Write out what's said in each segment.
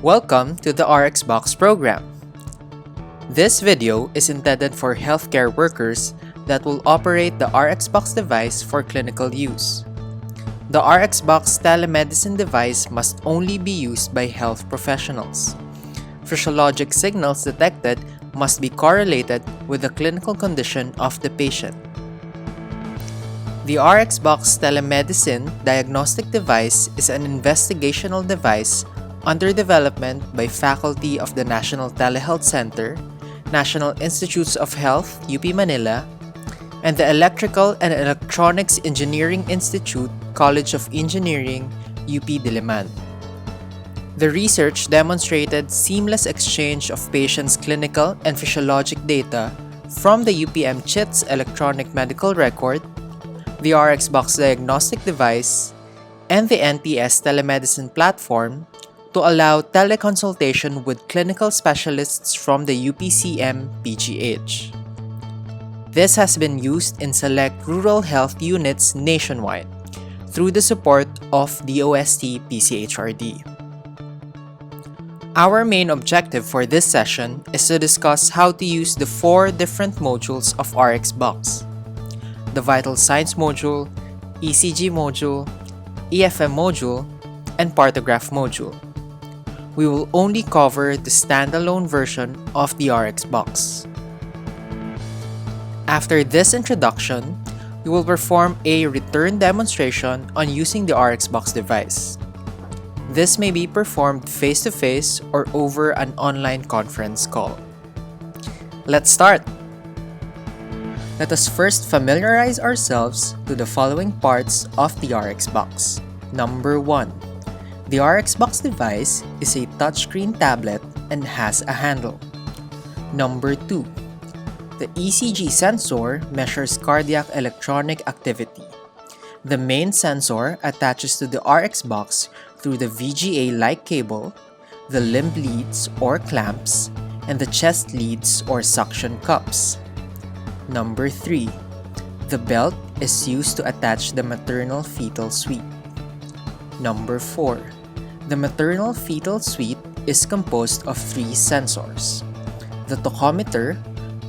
Welcome to the RxBox program. This video is intended for healthcare workers that will operate the RxBox device for clinical use. The RxBox telemedicine device must only be used by health professionals. Physiologic signals detected must be correlated with the clinical condition of the patient. The RxBox telemedicine diagnostic device is an investigational device under development by faculty of the National Telehealth Center, National Institutes of Health, UP Manila, and the Electrical and Electronics Engineering Institute, College of Engineering, UP Diliman. The research demonstrated seamless exchange of patients' clinical and physiologic data from the UPM CHITS electronic medical record, the RxBox diagnostic device, and the NTS telemedicine platform to allow teleconsultation with clinical specialists from the UPCM PGH. This has been used in select rural health units nationwide through the support of DOST PCHRD. Our main objective for this session is to discuss how to use the 4 different modules of RxBox: the Vital Signs module, ECG module, EFM module, and Partograph module. We will only cover the standalone version of the RxBox. After this introduction, we will perform a return demonstration on using the RxBox device. This may be performed face-to-face or over an online conference call. Let's start! Let us first familiarize ourselves to the following parts of the RxBox. Number 1. The RxBox device is a touchscreen tablet and has a handle. Number 2. The ECG sensor measures cardiac electronic activity. The main sensor attaches to the RxBox through the VGA-like cable, the limb leads or clamps, and the chest leads or suction cups. Number 3. The belt is used to attach the maternal fetal suite. Number 4. The maternal fetal suite is composed of 3 sensors: the tachometer,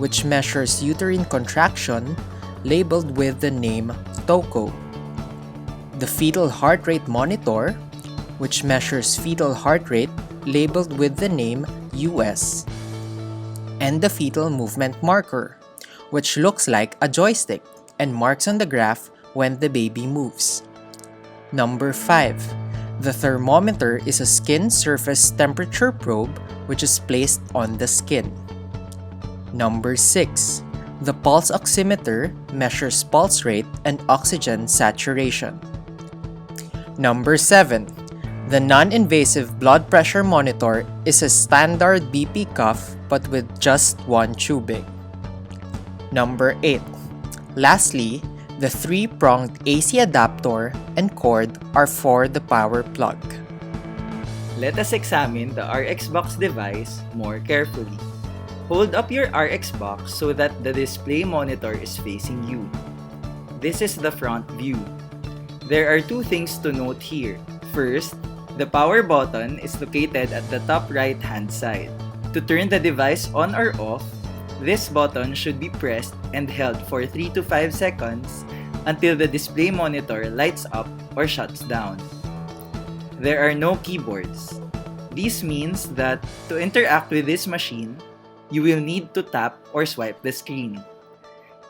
which measures uterine contraction, labeled with the name TOCO; the fetal heart rate monitor, which measures fetal heart rate, labeled with the name US; and the fetal movement marker, which looks like a joystick and marks on the graph when the baby moves. Number 5. The thermometer is a skin surface temperature probe which is placed on the skin. Number 6. The pulse oximeter measures pulse rate and oxygen saturation. Number 7. The non-invasive blood pressure monitor is a standard BP cuff but with just 1 tubing. Number 8. Lastly, the 3-pronged AC adapter and cord are for the power plug. Let us examine the RxBox device more carefully. Hold up your RxBox so that the display monitor is facing you. This is the front view. There are 2 things to note here. First, the power button is located at the top right-hand side. To turn the device on or off, this button should be pressed and held for 3 to 5 seconds until the display monitor lights up or shuts down. There are no keyboards. This means that to interact with this machine, you will need to tap or swipe the screen.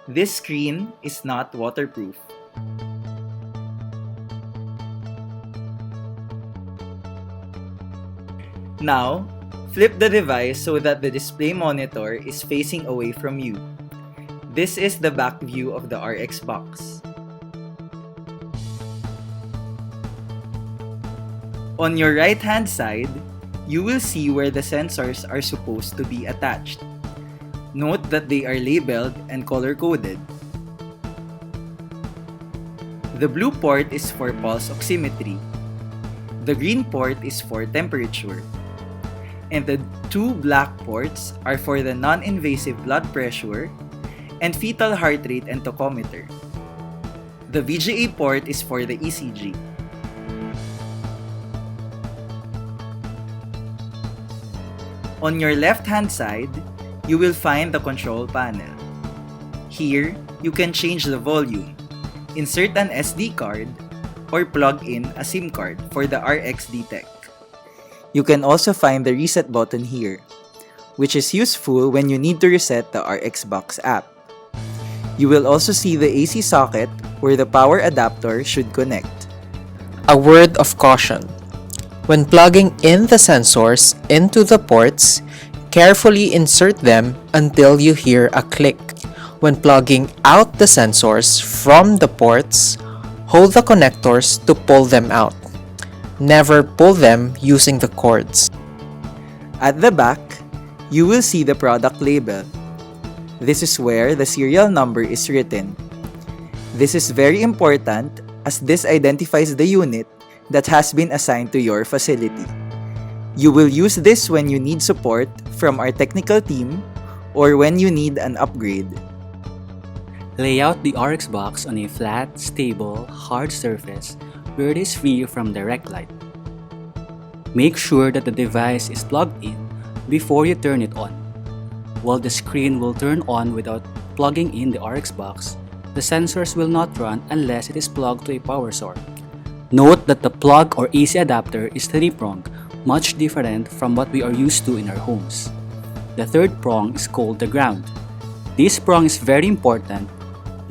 This screen is not waterproof. Now, flip the device so that the display monitor is facing away from you. This is the back view of the RxBox. On your right-hand side, you will see where the sensors are supposed to be attached. Note that they are labeled and color-coded. The blue port is for pulse oximetry. The green port is for temperature. And the 2 black ports are for the non-invasive blood pressure and fetal heart rate and tachometer. The VGA port is for the ECG. On your left-hand side, you will find the control panel. Here, you can change the volume, insert an SD card, or plug in a SIM card for the RxD Tech. You can also find the reset button here, which is useful when you need to reset the RxBox app. You will also see the AC socket where the power adapter should connect. A word of caution. When plugging in the sensors into the ports, carefully insert them until you hear a click. When plugging out the sensors from the ports, hold the connectors to pull them out. Never pull them using the cords. At the back, you will see the product label. This is where the serial number is written. This is very important as this identifies the unit that has been assigned to your facility. You will use this when you need support from our technical team or when you need an upgrade. Lay out the RxBox on a flat, stable, hard surface where it is free from direct light. Make sure that the device is plugged in before you turn it on. While the screen will turn on without plugging in the RxBox, the sensors will not run unless it is plugged to a power source. Note that the plug or AC adapter is 3-pronged, much different from what we are used to in our homes. The third prong is called the ground. This prong is very important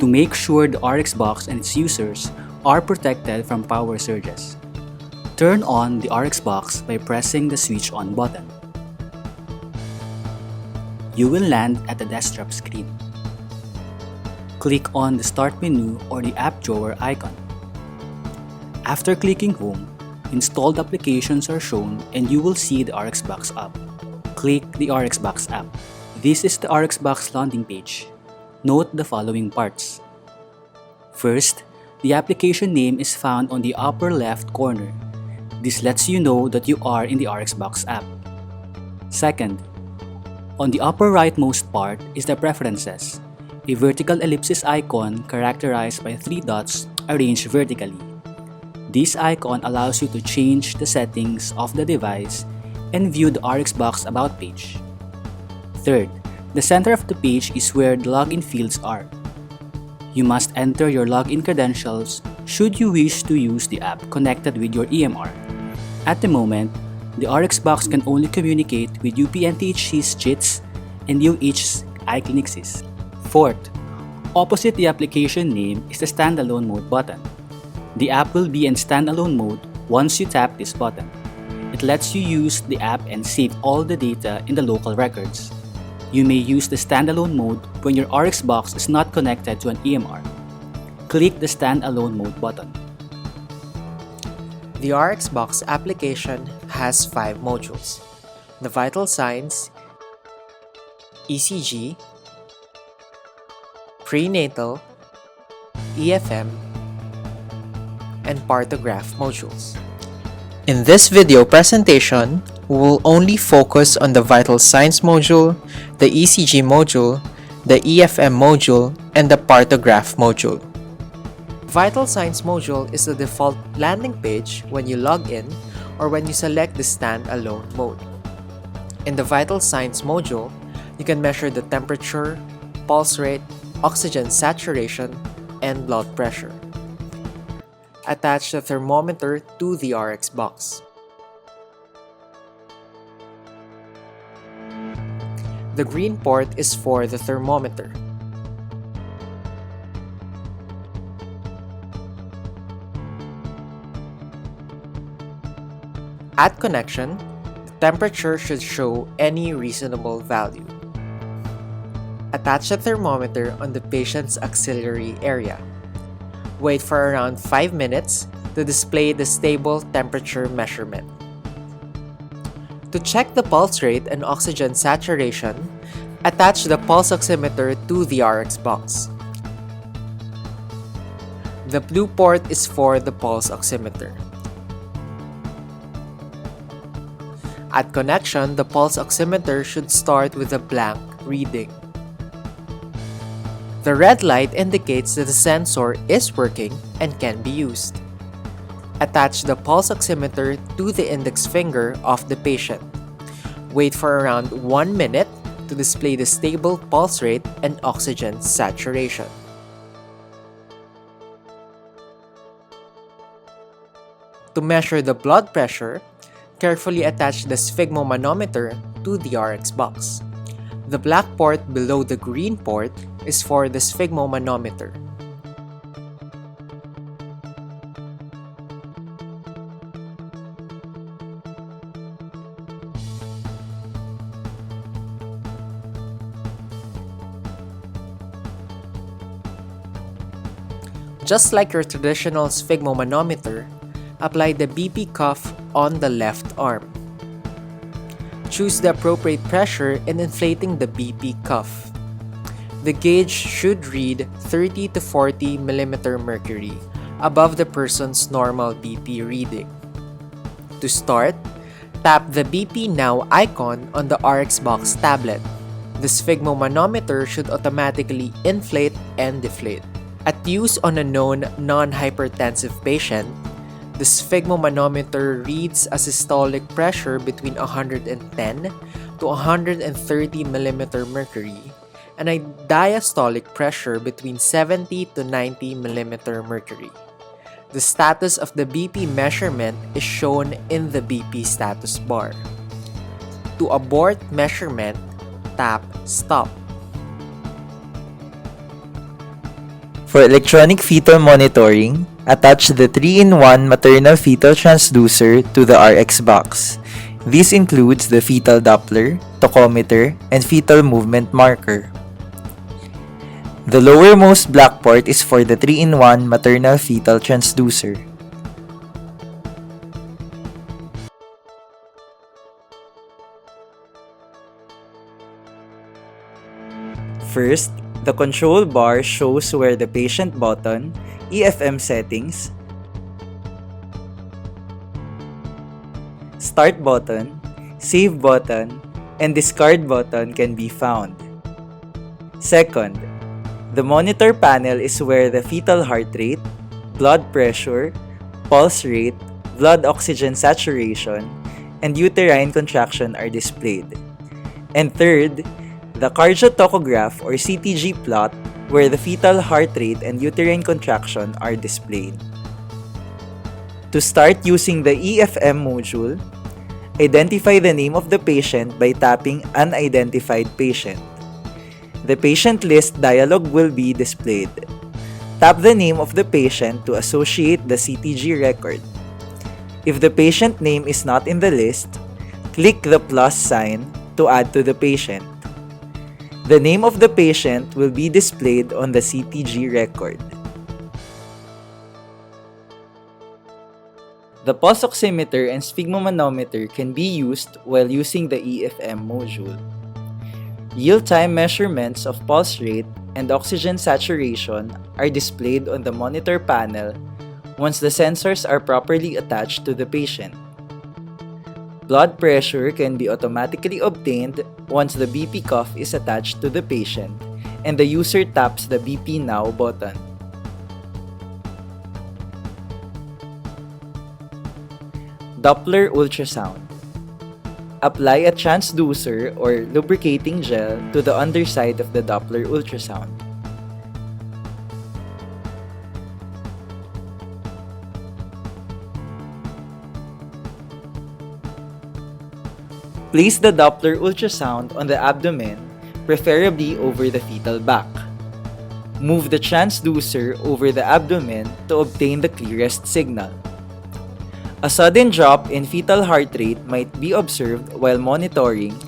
to make sure the RxBox and its users are protected from power surges. Turn on the RxBox by pressing the switch on button. You will land at the desktop screen. Click on the Start menu or the App Drawer icon. After clicking Home, installed applications are shown and you will see the RxBox app. Click the RxBox app. This is the RxBox landing page. Note the following parts. First, the application name is found on the upper left corner. This lets you know that you are in the RxBox app. Second, on the upper rightmost part is the Preferences, a vertical ellipsis icon characterized by 3 dots arranged vertically. This icon allows you to change the settings of the device and view the RxBox About page. Third, the center of the page is where the login fields are. You must enter your login credentials should you wish to use the app connected with your EMR. At the moment, the RxBox can only communicate with UPNTHC's JITs and UH's iClinicSys. Fourth, opposite the application name is the Standalone Mode button. The app will be in standalone mode once you tap this button. It lets you use the app and save all the data in the local records. You may use the standalone mode when your RxBox is not connected to an EMR. Click the Standalone Mode button. The RxBox application has 5 modules: the vital signs, ECG, prenatal, EFM, and partograph modules. In this video presentation, we will only focus on the vital signs module, the ECG module, the EFM module, and the partograph module. Vital signs module is the default landing page when you log in or when you select the standalone mode. In the vital signs module, you can measure the temperature, pulse rate, oxygen saturation, and blood pressure. Attach the thermometer to the RxBox. The green port is for the thermometer. At connection, the temperature should show any reasonable value. Attach the thermometer on the patient's axillary area. Wait for around 5 minutes to display the stable temperature measurement. To check the pulse rate and oxygen saturation, attach the pulse oximeter to the RxBox. The blue port is for the pulse oximeter. At connection, the pulse oximeter should start with a blank reading. The red light indicates that the sensor is working and can be used. Attach the pulse oximeter to the index finger of the patient. Wait for around 1 minute to display the stable pulse rate and oxygen saturation. To measure the blood pressure, carefully attach the sphygmomanometer to the RxBox. The black port below the green port is for the sphygmomanometer. Just like your traditional sphygmomanometer, apply the BP cuff on the left arm. Choose the appropriate pressure in inflating the BP cuff. The gauge should read 30 to 40 mm mercury above the person's normal BP reading. To start, tap the BP Now icon on the RxBox tablet. The sphygmomanometer should automatically inflate and deflate. At use on a known non-hypertensive patient, the sphygmomanometer reads a systolic pressure between 110 to 130 mm mercury and a diastolic pressure between 70 to 90 mm mercury. The status of the BP measurement is shown in the BP status bar. To abort measurement, tap Stop. For electronic fetal monitoring, attach the 3-in-1 maternal fetal transducer to the RxBox. This includes the fetal Doppler, tachometer, and fetal movement marker. The lowermost black port is for the 3-in-1 maternal fetal transducer. First, the control bar shows where the patient button, EFM settings, start button, save button, and discard button can be found. Second, the monitor panel is where the fetal heart rate, blood pressure, pulse rate, blood oxygen saturation, and uterine contraction are displayed. And third, the cardiotachograph or CTG plot where the fetal heart rate and uterine contraction are displayed. To start using the EFM module, identify the name of the patient by tapping Unidentified Patient. The patient list dialog will be displayed. Tap the name of the patient to associate the CTG record. If the patient name is not in the list, click the plus sign to add to the patient. The name of the patient will be displayed on the CTG record. The pulse oximeter and sphygmomanometer can be used while using the EFM module. Real-time measurements of pulse rate and oxygen saturation are displayed on the monitor panel once the sensors are properly attached to the patient. Blood pressure can be automatically obtained once the BP cuff is attached to the patient and the user taps the BP Now button. Doppler ultrasound. Apply a transducer or lubricating gel to the underside of the Doppler ultrasound. Place the Doppler ultrasound on the abdomen, preferably over the fetal back. Move the transducer over the abdomen to obtain the clearest signal. A sudden drop in fetal heart rate might be observed while monitoring,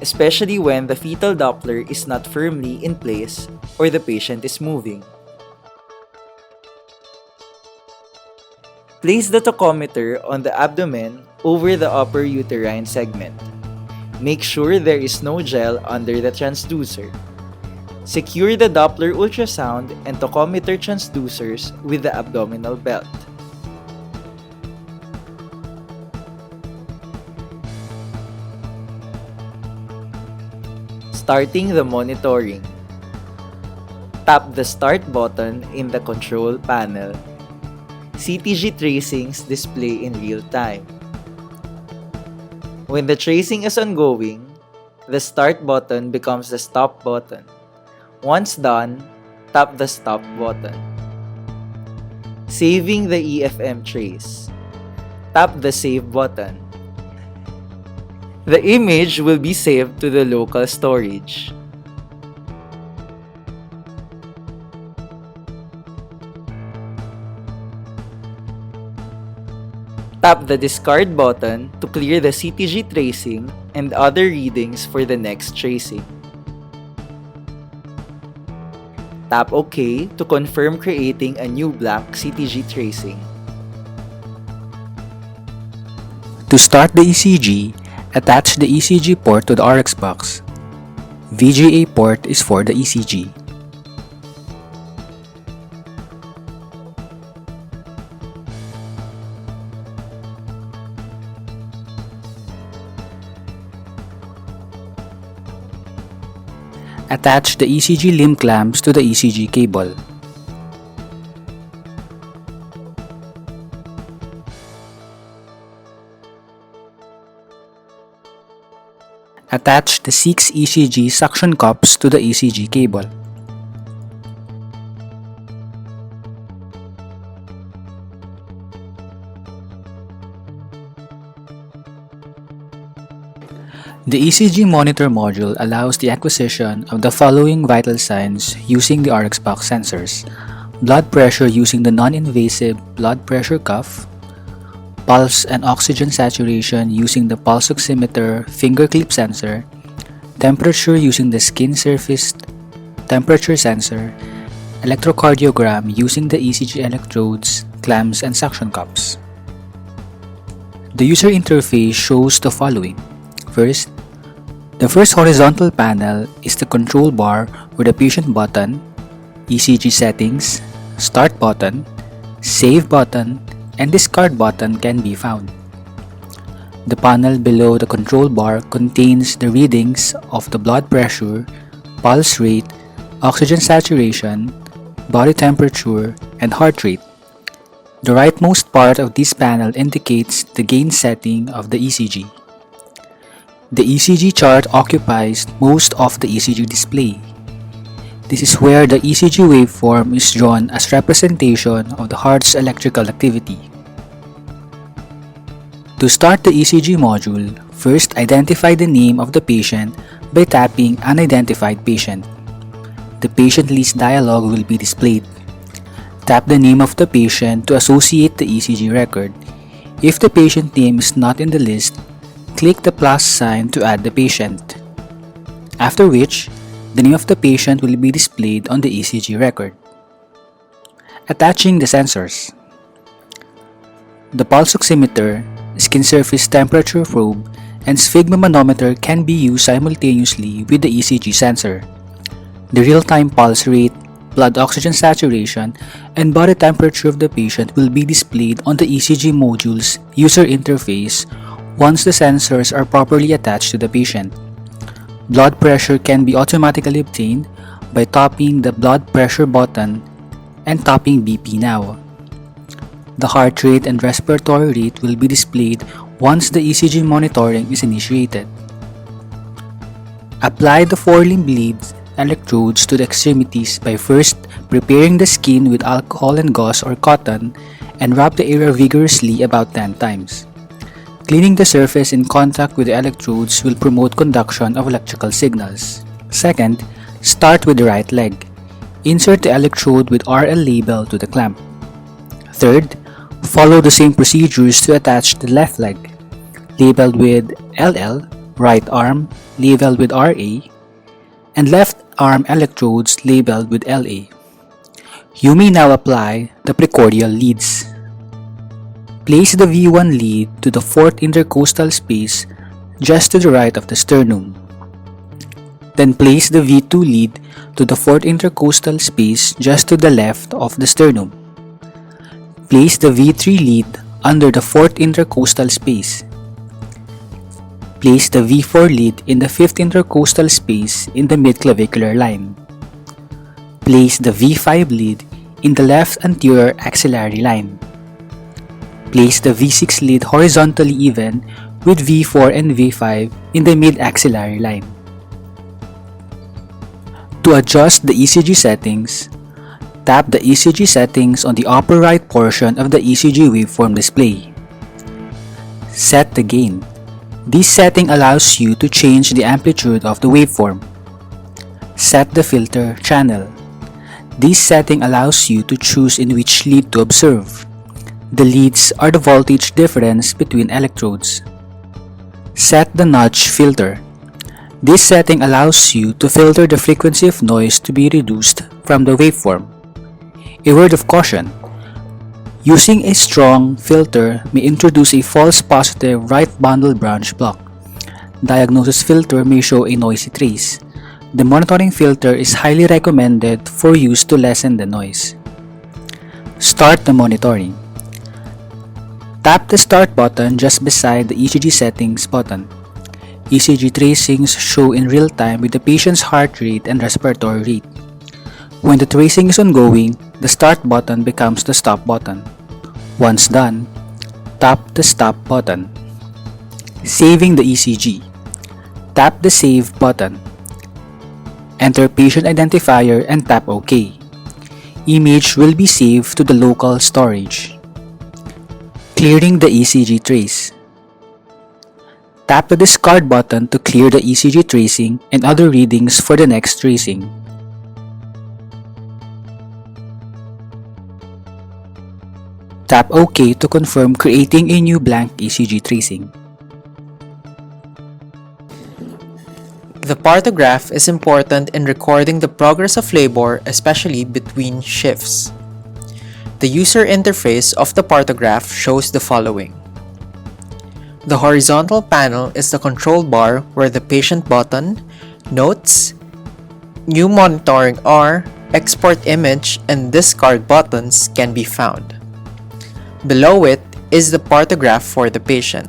especially when the fetal Doppler is not firmly in place or the patient is moving. Place the tachometer on the abdomen over the upper uterine segment. Make sure there is no gel under the transducer. Secure the Doppler ultrasound and tachometer transducers with the abdominal belt. Starting the monitoring. Tap the Start button in the control panel. CTG tracings display in real time. When the tracing is ongoing, the start button becomes the stop button. Once done, tap the stop button. Saving the EFM trace. Tap the save button. The image will be saved to the local storage. Tap the discard button to clear the CTG tracing and other readings for the next tracing. Tap OK to confirm creating a new blank CTG tracing. To start the ECG, attach the ECG port to the RxBox. VGA port is for the ECG. Attach the ECG limb clamps to the ECG cable. Attach the 6 ECG suction cups to the ECG cable. The ECG monitor module allows the acquisition of the following vital signs using the RxBox sensors: blood pressure using the non-invasive blood pressure cuff, pulse and oxygen saturation using the pulse oximeter finger clip sensor, temperature using the skin surface temperature sensor, electrocardiogram using the ECG electrodes, clamps, and suction cups. The user interface shows the following. First, the first horizontal panel is the control bar where the patient button, ECG settings, start button, save button, and discard button can be found. The panel below the control bar contains the readings of the blood pressure, pulse rate, oxygen saturation, body temperature, and heart rate. The rightmost part of this panel indicates the gain setting of the ECG. The ECG chart occupies most of the ECG display. This is where the ECG waveform is drawn as representation of the heart's electrical activity. To start the ECG module, first identify the name of the patient by tapping Unidentified Patient. The patient list dialog will be displayed. Tap the name of the patient to associate the ECG record. If the patient name is not in the list, click the plus sign to add the patient. After which, the name of the patient will be displayed on the ECG record. Attaching the sensors. The pulse oximeter, skin surface temperature probe, and sphygmomanometer can be used simultaneously with the ECG sensor. The real-time pulse rate, blood oxygen saturation, and body temperature of the patient will be displayed on the ECG module's user interface once the sensors are properly attached to the patient. Blood pressure can be automatically obtained by tapping the blood pressure button and tapping BP now. The heart rate and respiratory rate will be displayed once the ECG monitoring is initiated. Apply the 4-limb leads electrodes to the extremities by first preparing the skin with alcohol and gauze or cotton and rub the area vigorously about 10 times. Cleaning the surface in contact with the electrodes will promote conduction of electrical signals. Second, start with the right leg. Insert the electrode with RL label to the clamp. Third, follow the same procedures to attach the left leg. Labeled with LL, right arm labeled with RA, and left arm electrodes labeled with LA. You may now apply the precordial leads. Place the V1 lead to the 4th intercostal space just to the right of the sternum. Then place the V2 lead to the 4th intercostal space just to the left of the sternum. Place the V3 lead under the 4th intercostal space. Place the V4 lead in the 5th intercostal space in the midclavicular line. Place the V5 lead in the left anterior axillary line. Place the V6 lead horizontally even with V4 and V5 in the mid-axillary line. To adjust the ECG settings, tap the ECG settings on the upper right portion of the ECG waveform display. Set the gain. This setting allows you to change the amplitude of the waveform. Set the filter channel. This setting allows you to choose in which lead to observe. The leads are the voltage difference between electrodes. Set the notch filter. This setting allows you to filter the frequency of noise to be reduced from the waveform. A word of caution: using a strong filter may introduce a false positive right bundle branch block. Diagnosis filter may show a noisy trace. The monitoring filter is highly recommended for use to lessen the noise. Start the monitoring. Tap the Start button just beside the ECG settings button. ECG tracings show in real time with the patient's heart rate and respiratory rate. When the tracing is ongoing, the Start button becomes the Stop button. Once done, tap the Stop button. Saving the ECG. Tap the Save button. Enter patient identifier and tap OK. Image will be saved to the local storage. Clearing the ECG trace. Tap the Discard button to clear the ECG tracing and other readings for the next tracing. Tap OK to confirm creating a new blank ECG tracing. The partograph is important in recording the progress of labor, especially between shifts. The user interface of the partograph shows the following. The horizontal panel is the control bar where the patient button, notes, new monitoring R, export image, and discard buttons can be found. Below it is the partograph for the patient.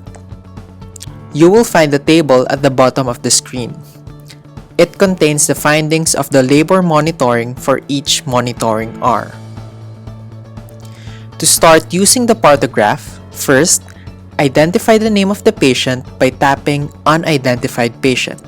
You will find the table at the bottom of the screen. It contains the findings of the labor monitoring for each monitoring R. To start using the partograph, first, identify the name of the patient by tapping Unidentified Patient.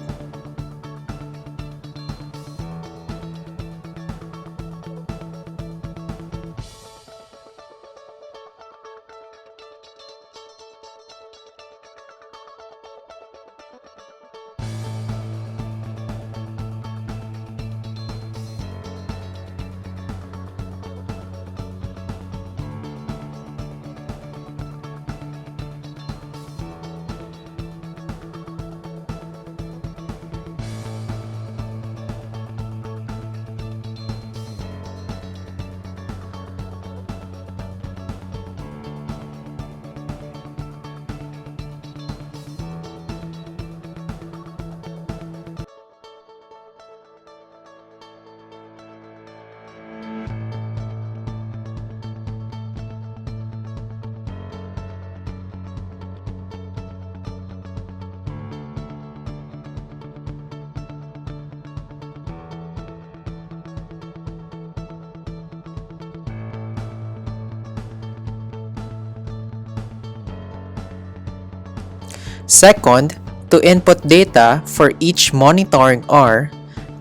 Second, to input data for each monitoring R,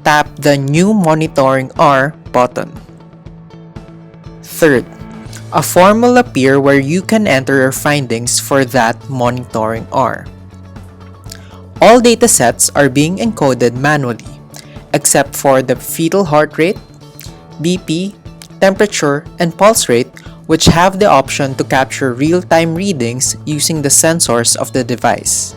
tap the New Monitoring R button. Third, a form will appear where you can enter your findings for that monitoring R. All datasets are being encoded manually, except for the fetal heart rate, BP, temperature, and pulse rate, which have the option to capture real-time readings using the sensors of the device.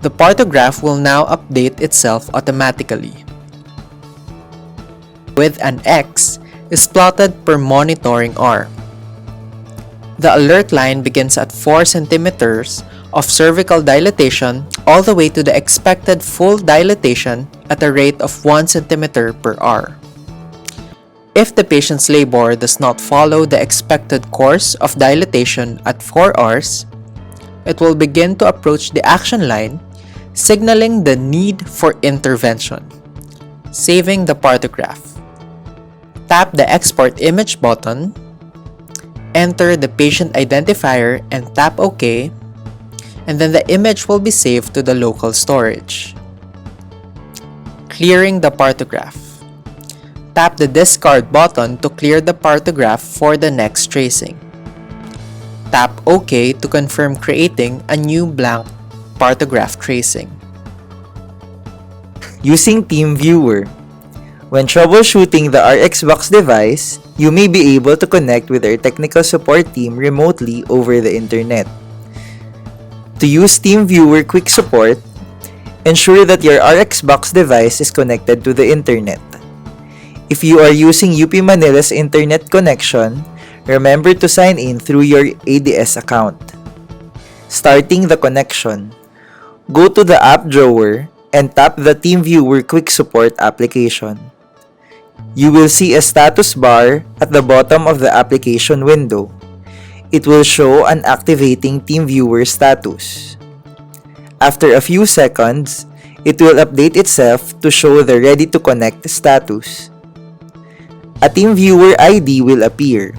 The partograph will now update itself automatically, with an X is plotted per monitoring hour. The alert line begins at 4 centimeters of cervical dilatation all the way to the expected full dilatation at a rate of 1 centimeter per hour. If the patient's labor does not follow the expected course of dilatation at 4 hours, it will begin to approach the action line, signaling the need for intervention. Saving the partograph. Tap the Export Image button, enter the patient identifier and tap OK, and then the image will be saved to the local storage. Clearing the partograph. Tap the Discard button to clear the partograph for the next tracing. Tap OK to confirm creating a new blank partograph tracing. Using TeamViewer. When troubleshooting the RxBox device, you may be able to connect with our technical support team remotely over the internet. To use TeamViewer Quick Support, ensure that your RxBox device is connected to the internet. If you are using UP Manila's internet connection, remember to sign in through your ADS account. Starting the connection, go to the app drawer and tap the TeamViewer Quick Support application. You will see a status bar at the bottom of the application window. It will show an activating TeamViewer status. After a few seconds, it will update itself to show the Ready to Connect status. A TeamViewer ID will appear.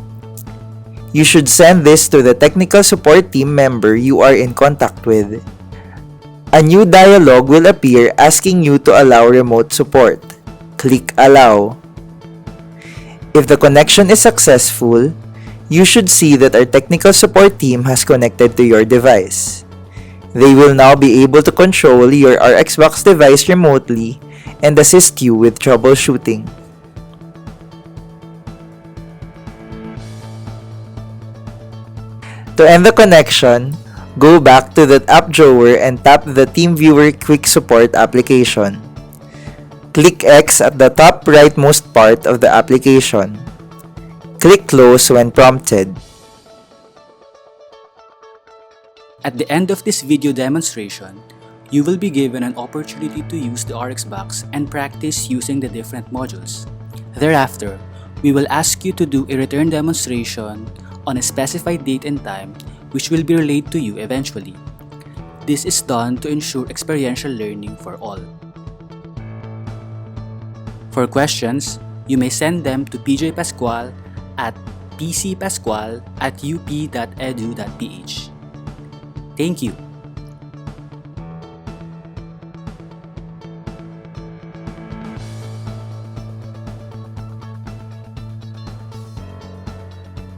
You should send this to the technical support team member you are in contact with. A new dialog will appear asking you to allow remote support. Click Allow. If the connection is successful, you should see that our technical support team has connected to your device. They will now be able to control your RxBox device remotely and assist you with troubleshooting. To end the connection, go back to the app drawer and tap the TeamViewer Quick Support application. Click X at the top rightmost part of the application. Click Close when prompted. At the end of this video demonstration, you will be given an opportunity to use the RxBox and practice using the different modules. Thereafter, we will ask you to do a return demonstration on a specified date and time which will be relayed to you eventually. This is done to ensure experiential learning for all. For questions, you may send them to PJ Pascual at pcpascual@up.edu.ph. Thank you.